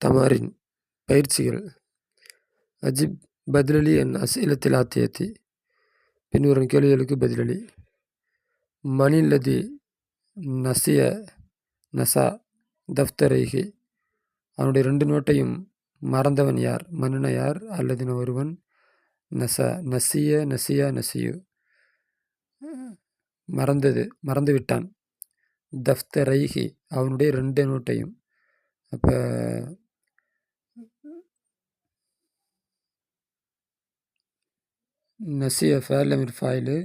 தமாரின் பயிற்சிகள். அஜிப் பதிலளி என் அஸ்இலத்தில் ஆத்தியத்தி. பின்வரும் கேள்விகளுக்கு பதிலளி. மணில்லதி நசிய நசா தஃப்தரைஹி. அவனுடைய 2 நோட்டையும் மறந்தவன் யார்? மன்னன யார்? அல்லதின ஒருவன். நசிய நசியா நசியு, மறந்து விட்டான். தஃப்தரைஹி, அவனுடைய 2 நோட்டையும். அப்போ நசிய ஃபேல் அமீர் ஃபாயிலு,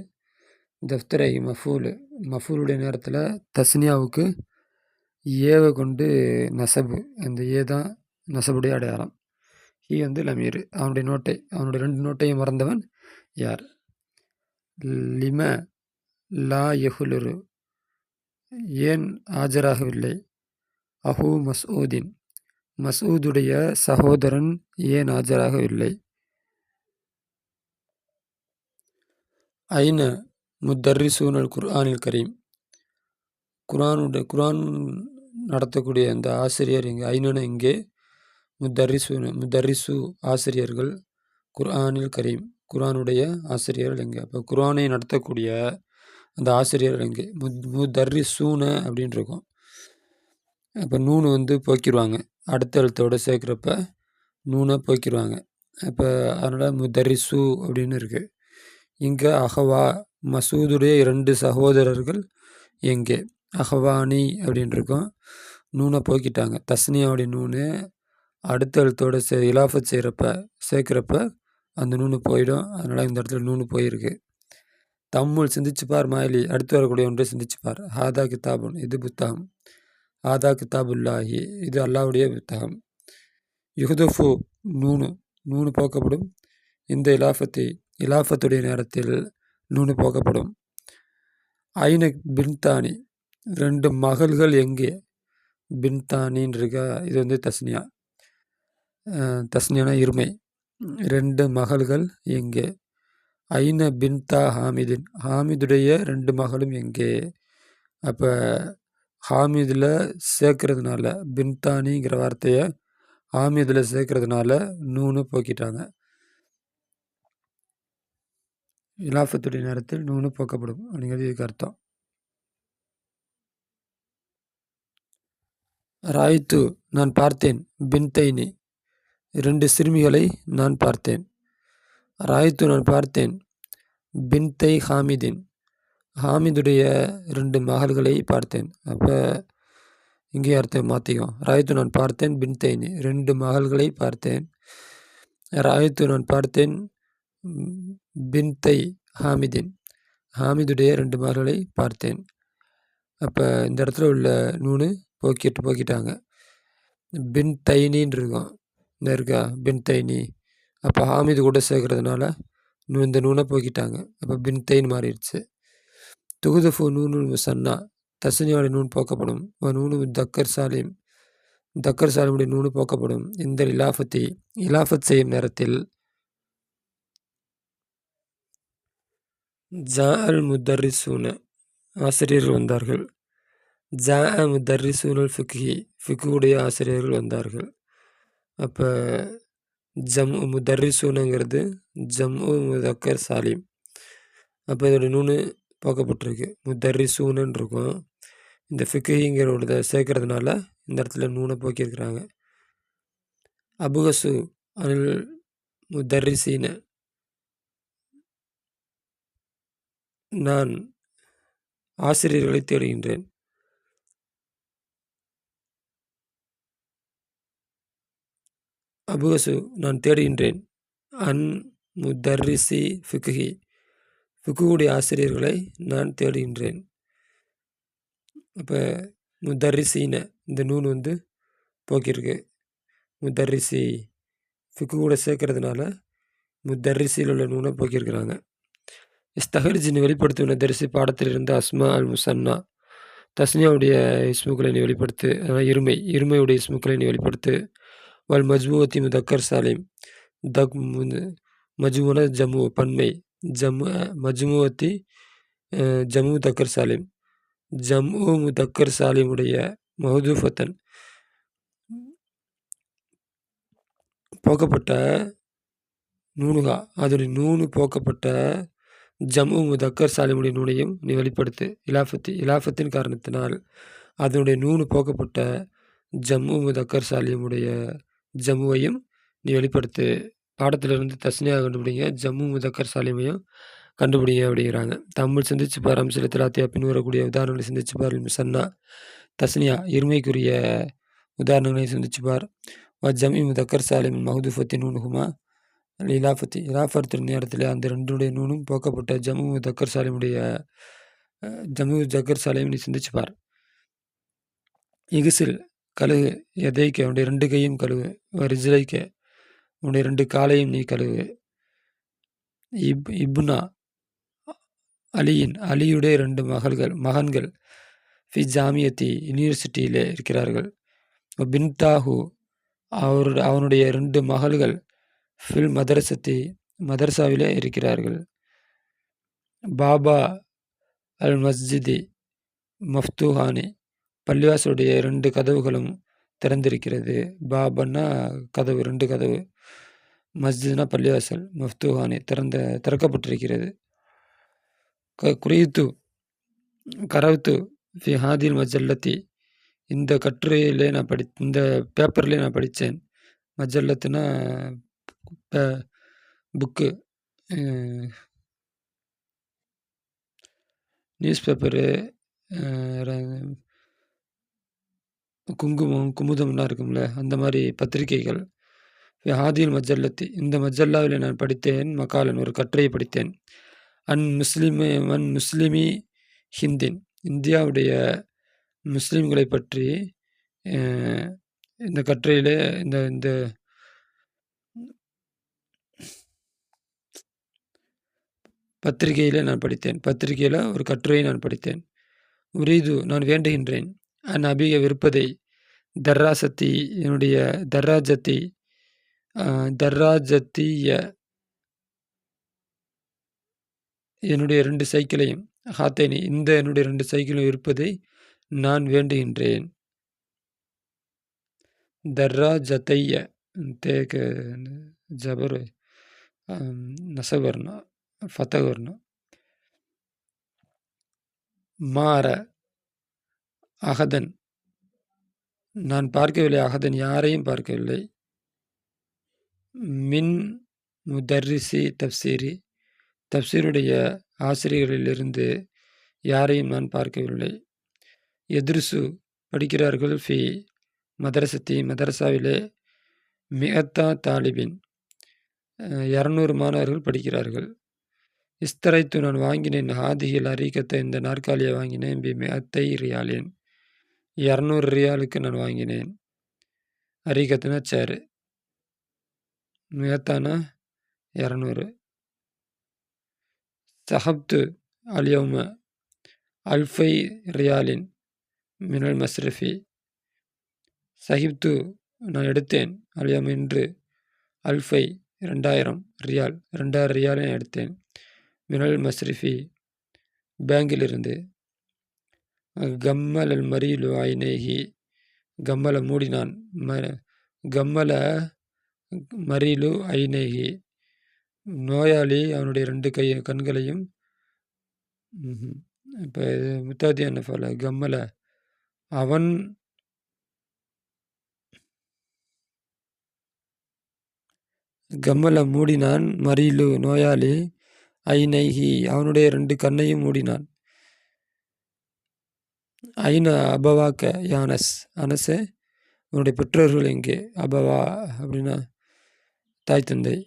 தஃப்தரைஹி மஃபூலு. மஃபூலுடைய நேரத்தில் தஸ்னியாவுக்கு ஏவை கொண்டு நசபு. அந்த ஏ தான் நசபுடைய அடையாளம். ஹி லமீர். அவனுடைய 2 நோட்டையும் மறந்தவன் யார்? லிம லா யஹுலுரு, ஏன் ஆஜராகவில்லை? அஹூ மஸ்ஊதின், மஸ்ஊதுடைய சகோதரன் ஏன் ஆஜராகவில்லை? ஐன முத்தர்ரிசூனல் குர்ஆனில் கரீம். குர்ஆன் நடத்தக்கூடிய அந்த ஆசிரியர் எங்கே? ஐனன இங்கே, முத்தர்ரிசு ஆசிரியர்கள், குர்ஆனில் கரீம் குர்ஆனுடைய ஆசிரியர்கள் எங்கே? அப்போ குர்ஆனை நடத்தக்கூடிய அந்த ஆசிரியர்கள் எங்கே? முத்தர்ரிசூன அப்படின்னு இருக்கும். அப்போ நூனு போக்கிடுவாங்க, அடுத்த எழுத்தோடு சேர்க்குறப்ப நூனை போக்கிடுவாங்க. அப்போ அதனால் முத்தர்ரிசு அப்படின்னு இருக்குது. இங்கே அஹவா, மசூதுடைய 2 சகோதரர்கள் எங்கே? அஹவானி அப்படின்னு இருக்கும். நூனை போக்கிட்டாங்க. தஸ்னியாவுடைய நூனு அடுத்த எழுத்தோடு இலாஃபத் சேர்க்குறப்ப அந்த நூனு போயிடும். அதனால் இந்த இடத்துல நூனு போயிருக்கு. தம்முள் சிந்திச்சுப்பார் மாயிலி, அடுத்து வரக்கூடிய ஒன்றை சிந்திச்சுப்பார். ஹாதா கிதாபுன், இது புத்தகம். ஹாதா கிதாபுல்லாஹி, இது அல்லாவுடைய புத்தகம். யுஹ்தஃபு நூனு போக்கப்படும். இந்த இலாஃபத்துடைய நேரத்தில் நூனு போக்கப்படும். ஐன பின்தானி, 2 மகள்கள் எங்கே? பின்தானின்னு இருக்கா, இது தஸ்னியா. தஸ்னியானா இருமை. 2 மகள்கள் எங்கே? ஐன பின்தா ஹாமிதின், ஹாமிதுடைய 2 மகளும் எங்கே? அப்போ ஹாமிதில் சேர்க்கறதுனால, பின்தானிங்கிற வார்த்தையை ஹாமிதில் சேர்க்கறதுனால நூனு போக்கிட்டாங்க. இலாஃபத்துடைய நேரத்தில் நூனு போக்கப்படும் அப்படிங்கிறது இதுக்கு அர்த்தம். ராய்த்து, நான் பார்த்தேன். பின்தைனி, 2 சிறுமிகளை நான் பார்த்தேன். ராய்த்து, நான் பார்த்தேன். பின்தை ஹாமிதின், ஹாமிதுடைய 2 மகள்களை பார்த்தேன். அப்போ இங்கே அர்த்தம் மாற்றிக்கும். ராய்த்து, நான் பார்த்தேன். பின்தைனி, 2 மகள்களை பார்த்தேன். ராய்த்து, நான் பார்த்தேன். பின்தை ஹாமிதின், ஹாமிதுடைய 2 மகள்களை பார்த்தேன். அப்போ இந்த இடத்துல உள்ள நூனு போக்கிட்டாங்க. பின்தைனின்னு இருக்கும். இந்த இருக்கா பின்தைனி. அப்போ ஹாமிது கூட சேர்க்கறதுனால இந்த நூனை போக்கிட்டாங்க. அப்போ பின்தைன்னு மாறிடுச்சு. துகுதஃபு நூனுல் முசன்னா, தஸ்னியாவுடைய நூன் போக்கப்படும். நூனு தக்கர் சாலிம், தக்கர் சாலிமுடைய நூனு போக்கப்படும். இந்த இலாஃபத் செய்யும் நேரத்தில். ஜா அல் முத்தர்ரிசூன, ஆசிரியர்கள் வந்தார்கள். ஜா முத்தர்ரிசூனல் ஃபிக்ஹி, ஃபிக்குடைய ஆசிரியர்கள் வந்தார்கள். அப்போ முத்தர்ரிசூனங்கிறது ஜம்உ முதக்கர் சாலிம். அப்போ இதோட நூனு போக்கப்பட்டிருக்கு. முத்தர்ரிசூனன்னு இருக்கும். இந்த ஃபிக்ஹிங்கிறத சேர்க்கறதுனால இந்த இடத்துல நூனை போக்கியிருக்கிறாங்க. அபுகசு அனில் முத்தர்ரிசீன, நான் ஆசிரியர்களை தேடுகின்றேன். அபுகசு, நான் தேடுகின்றேன். அன் முத்தர்ரிசி ஃபிக்ஹி, ஃபிக்குடைய ஆசிரியர்களை நான் தேடுகின்றேன். அப்போ முத்தர்ரிசீன, இந்த நூன் போக்கியிருக்கு. முத்தர்ரிசி ஃபிக்கு கூட சேர்க்கறதுனால முத்தர்ரிசியில் உள்ள நூனை போக்கியிருக்கிறாங்க. இஸ்தஹர்ஜின், வெளிப்படுத்துவன தரிசி பாடத்திலிருந்து அஸ்மா அல் முசன்னா, தஸ்னியாவுடைய இஸ்முக்களை நீ வெளிப்படுத்து. அதனால் இருமையுடைய இஸ்முக்களை நீ வெளிப்படுத்து. வல் மஜ்முவத்தி முதக்கர் சாலிம், மஜ்முன ஜம்மு பன்மை, மஜ்முவத்தி ஜம்மு தக்கர் சாலிம், ஜம்மு முதக்கர் சாலிமுடைய மஹதூஃபத்தன் போக்கப்பட்ட நூனுகா அதனுடைய நூனு போக்கப்பட்ட ஜம்மு முதக்கர் சாலிமுடைய நூனையும் நீ வெளிப்படுத்து. இலாஃபத்தின் காரணத்தினால் அதனுடைய நூனு போக்கப்பட்ட ஜம்மு முதக்கர் சாலிமுடைய ஜம்முவையும் நீ வெளிப்படுத்து. பாடத்திலிருந்து தஸ்னியாக கண்டுபிடிங்க, ஜம்மு முதக்கர் சாலிமையும் கண்டுபிடிங்க அப்படிங்கிறாங்க. தமிழ் சிந்திச்சு பார், அம்சத்தில் ஆத்தியா பின்வரக்கூடிய உதாரணங்களை சிந்திச்சு பார். சன்னா தஸ்னியா இருமைக்குரிய உதாரணங்களை சிந்திச்சு பார். ஜமி முதக்கர் சாலிம் மஹதூஃபத்தின் நூனுகுமா இலாஃபத்தின் நேரத்தில் அந்த ரெண்டுடைய நூனும் போக்கப்பட்ட ஜம்மு முதக்கர் சாலிமுடைய ஜம்மு ஜக்கர் சாலையும் நீ சிந்திச்சு பார். இகுசில் கழுகு எதைக்க உன்னுடைய 2 கையும் கழுவு. ரிஜ்லைக்க உன்னுடைய 2 காலையும் நீ கழுவு. இப்னா அலியுடைய 2 மகன்கள் ஃபி ஜாமியத்தி யூனிவர்சிட்டியிலே இருக்கிறார்கள். பின்தாஹு அவனுடைய 2 மகள்கள் ஃபில் மதரசாவிலே இருக்கிறார்கள். பாபா அல் மஸ்ஜிதி மஃப்தூஹானி பள்ளிவாசலுடைய 2 கதவுகளும் திறந்திருக்கிறது. பாபன்னா கதவு, 2 கதவு. மஸ்ஜித்னா பள்ளிவாசல். மஃப்தூஹானி திறக்கப்பட்டிருக்கிறது. கரவுத்து ஃபி ஹாதில் மஜல்லத்தி இந்த கட்டுரையிலே நான் இந்த பேப்பர்லேயே நான் படித்தேன். மஜல்லத்துனா புக்கு, நியூஸ் பேப்பரு, குமுதம்லாம் இருக்கும்ல, அந்த மாதிரி பத்திரிகைகள். ஹாதில் மஜல்லத்தி இந்த மஜல்லாவில் நான் படித்தேன். மக்காலன் ஒரு கட்டுரையை படித்தேன். முஸ்லிமி ஹிந்தின் இந்தியாவுடைய முஸ்லீம்களை பற்றி இந்த கட்டுரையிலே இந்த பத்திரிகையில் நான் படித்தேன். பத்திரிகையில் ஒரு கட்டுரையை நான் படித்தேன். உரீது நான் வேண்டுகின்றேன். அபிக விருப்பதை தர்ராசத்தி என்னுடைய தர்ராஜத்திய என்னுடைய 2 சைக்கிளையும் ஹாத்தேனி இந்த என்னுடைய 2 சைக்கிளும் இருப்பதை நான் வேண்டுகின்றேன். தர்ராஜத்தைய தேக ஜபர் நசவர்ணா ஃபத்தவர்ணா மாற அகதன் நான் பார்க்கவில்லை. அகதன் யாரையும் பார்க்கவில்லை. மின் முதர்ரிசி தப்சீருடைய ஆசிரியர்களிலிருந்து யாரையும் நான் பார்க்கவில்லை. எதிர்சு படிக்கிறார்கள். ஃபி மதரசாவிலே மிகத்தா தாலிபின் 200 மாணவர்கள் படிக்கிறார்கள். இஸ்தரைத்து நான் வாங்கினேன். ஹாதிகில் அரிக்கத்தை இந்த நாற்காலியை வாங்கினேன். பி மிகத்தை ரியாலின் 200 ரியாலுக்கு நான் வாங்கினேன். அரிக்கத்துனா சேரு, மிகத்தானா 200. சஹப்து அல்யௌம அல்ஃபை ரியாலின் மினல் மஸ்ரஃபி சஹிப்து நான் எடுத்தேன். அல்யௌம இன்று அல்ஃபை 2000 ரியால் 2000 ரியாலை எடுத்தேன். மினல் மஸ்ரிஃபி பேங்கிலிருந்து. கம்மல் அல் மரீலு ஐநேஹி கம்மலை மூடினான். கம்மல மரீலு ஐநேஹி நோயாளி அவனுடைய 2 கண்களையும். இப்போ முத்தாதி என்ன போல கம்மலை அவன் கம்மலை மூடினான். மரீலு நோயாளி ஐநைஹி அவனுடைய 2 கண்ணையும் மூடினான். ஐன அபவாக்க யானஸ் அனசே உன்னுடைய பெற்றோர்கள் எங்கே? அபவா அப்படின்னா தாய் தந்தை.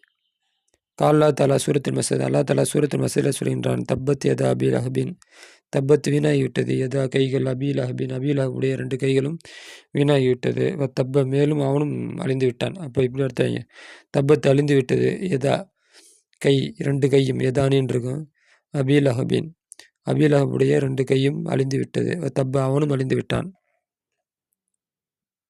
கால்லா தலா சூரத்தில் மசத் அல்லா தலா சூரத்தில் மசதில் சொல்கின்றான். தப்பத் எதா அபீல் அஹபின் தப்பத் வீணாகிவிட்டது. எதா கைகள் அபீல் அஹபின் அபீலாவுடைய 2 கைகளும் வீணாகிவிட்டது. தப்ப மேலும் அவனும் அழிந்து விட்டான். அப்போ இப்படி அர்த்தம். தப்பத் அழிந்து விட்டது. எதா கை 2 கையும் எதானின்னு இருக்கும். அபீல் அஹபின் அபீல் அஹபுடைய 2 கையும் அழிந்து விட்டது. தப்ப அவனும் அழிந்து விட்டான்.